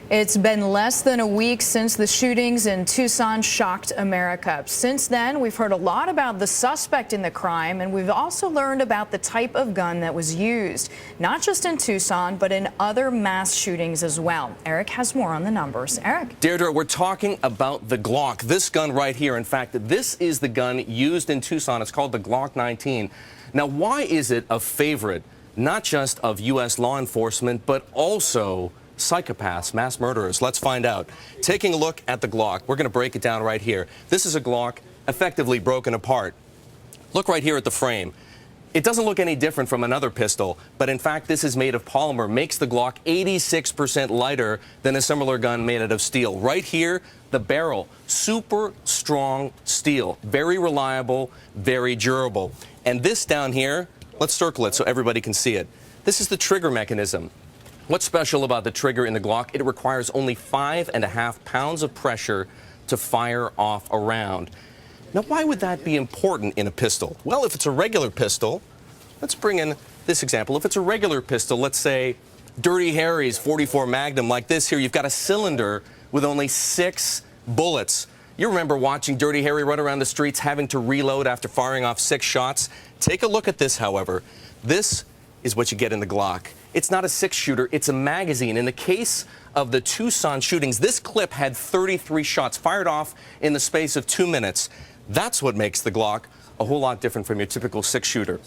It's been less than a week since the shootings in Tucson shocked America. Since then, we've heard a lot about the suspect in the crime, and we've also learned about the type of gun that was used, not just in Tucson, but in other mass shootings as well. Erik has more on the numbers. Erik? Deirdre, we're talking about the Glock, this gun right here. In fact, this is the gun used in Tucson. It's called the Glock 19. Now, why is it a favorite, not just of U.S. law enforcement, but also psychopaths, mass murderers? Let's find out. Taking a look at the Glock, we're going to break it down right here. This is a Glock effectively broken apart. Look right here at the frame. It doesn't look any different from another pistol, but in fact this is made of polymer, makes the Glock 86% lighter than a similar gun made out of steel. Right here, the barrel, super strong steel, very reliable, very durable. And this down here, let's circle it so everybody can see it. This is the trigger mechanism. What's special about the trigger in the Glock? It requires only 5.5 pounds of pressure to fire off a round. Now, why would that be important in a pistol? Well, if it's a regular pistol, let's bring in this example. If it's a regular pistol, let's say Dirty Harry's .44 Magnum like this here, you've got a cylinder with only 6 bullets. You remember watching Dirty Harry run around the streets having to reload after firing off 6 shots? Take a look at this, however. This is what you get in the Glock. It's not a 6-shooter, it's a magazine. In the case of the Tucson shootings, this clip had 33 shots fired off in the space of 2 minutes. That's what makes the Glock a whole lot different from your typical 6-shooter.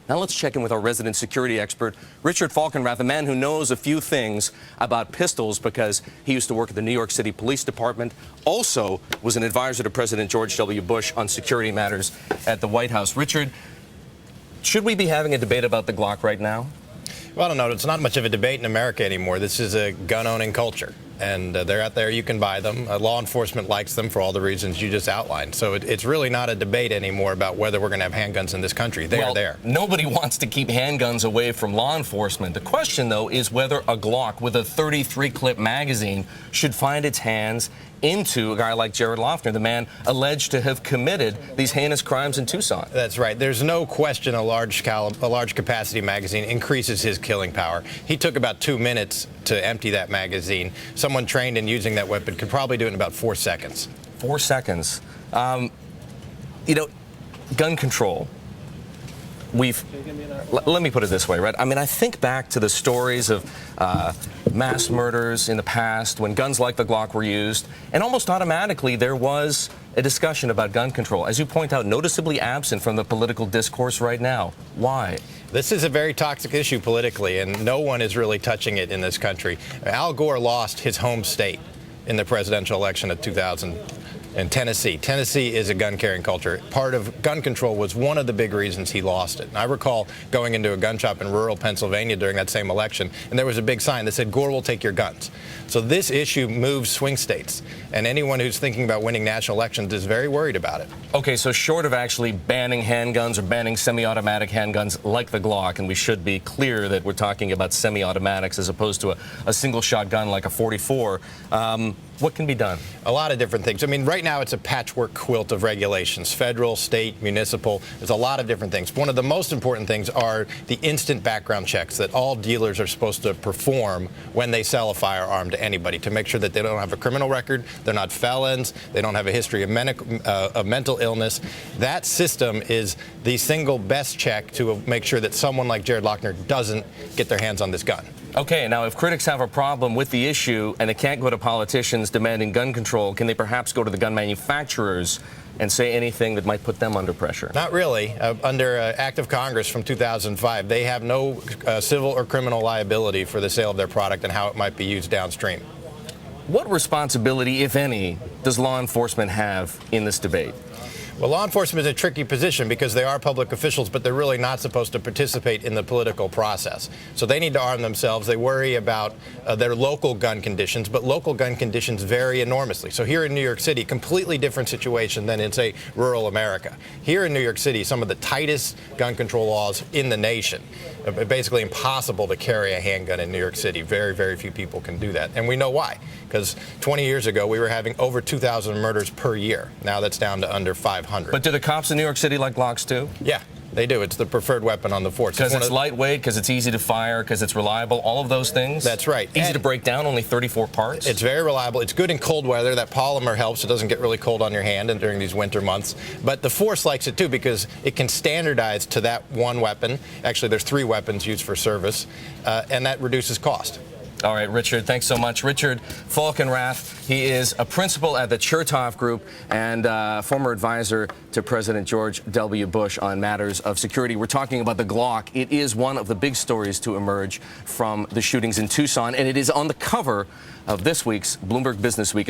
Now let's check in with our resident security expert, Richard Falkenrath, a man who knows a few things about pistols because he used to work at the New York City Police Department, also was an advisor to President George W. Bush on security matters at the White House. Richard, should we be having a debate about the Glock right now? Well, I don't know. It's not much of a debate in America anymore. This is a gun-owning culture, and they're out there. You can buy them. Law enforcement likes them for all the reasons you just outlined. So it's really not a debate anymore about whether we're going to have handguns in this country. They're there. Nobody wants to keep handguns away from law enforcement. The question, though, is whether a Glock with a 33-clip magazine should find its hands into a guy like Jared Loughner, the man alleged to have committed these heinous crimes in Tucson. That's right. There's no question a large capacity magazine increases his killing power. He took about 2 minutes to empty that magazine. Someone trained in using that weapon could probably do it in about 4 seconds. 4 seconds. You know, gun control. Let me put it this way, right? I mean, I think back to the stories of mass murders in the past when guns like the Glock were used, and almost automatically there was a discussion about gun control. As you point out, noticeably absent from the political discourse right now. Why? This is a very toxic issue politically, and no one is really touching it in this country. Al Gore lost his home state in the presidential election of 2000. In Tennessee. Tennessee is a gun-carrying culture. Part of gun control was one of the big reasons he lost it. And I recall going into a gun shop in rural Pennsylvania during that same election, and there was a big sign that said, "Gore will take your guns." So this issue moves swing states, and anyone who's thinking about winning national elections is very worried about it. Okay, so short of actually banning handguns or banning semi-automatic handguns like the Glock, and we should be clear that we're talking about semi-automatics as opposed to a single-shot gun like a .44, what can be done? A lot of different things. I mean, right now it's a patchwork quilt of regulations, federal, state, municipal. There's a lot of different things. One of the most important things are the instant background checks that all dealers are supposed to perform when they sell a firearm to anybody to make sure that they don't have a criminal record, they're not felons, they don't have a history of mental illness. That system is the single best check to make sure that someone like Jared Loughner doesn't get their hands on this gun. Okay, now if critics have a problem with the issue and they can't go to politicians demanding gun control, can they perhaps go to the gun manufacturers and say anything that might put them under pressure? Not really. Under an act of Congress from 2005, they have no civil or criminal liability for the sale of their product and how it might be used downstream. What responsibility, if any, does law enforcement have in this debate? Well, law enforcement is a tricky position because they are public officials, but they're really not supposed to participate in the political process. So they need to arm themselves. They worry about their local gun conditions, but local gun conditions vary enormously. So here in New York City, completely different situation than in, say, rural America. Here in New York City, some of the tightest gun control laws in the nation. Basically impossible to carry a handgun in New York City. Very, very few people can do that. And we know why. Because 20 years ago, we were having over 2,000 murders per year. Now that's down to under 500. But do the cops in New York City like Glocks too? Yeah. They do. It's the preferred weapon on the force. Because it's lightweight, because it's easy to fire, because it's reliable, all of those things? That's right. Easy to break down, only 34 parts? It's very reliable. It's good in cold weather. That polymer helps. It doesn't get really cold on your hand and during these winter months. But the force likes it too because it can standardize to that one weapon. Actually, there's 3 weapons used for service, and that reduces cost. All right, Richard, thanks so much. Richard Falkenrath, he is a principal at the Chertoff Group and former advisor to President George W. Bush on matters of security. We're talking about the Glock. It is one of the big stories to emerge from the shootings in Tucson, and it is on the cover of this week's Bloomberg Businessweek.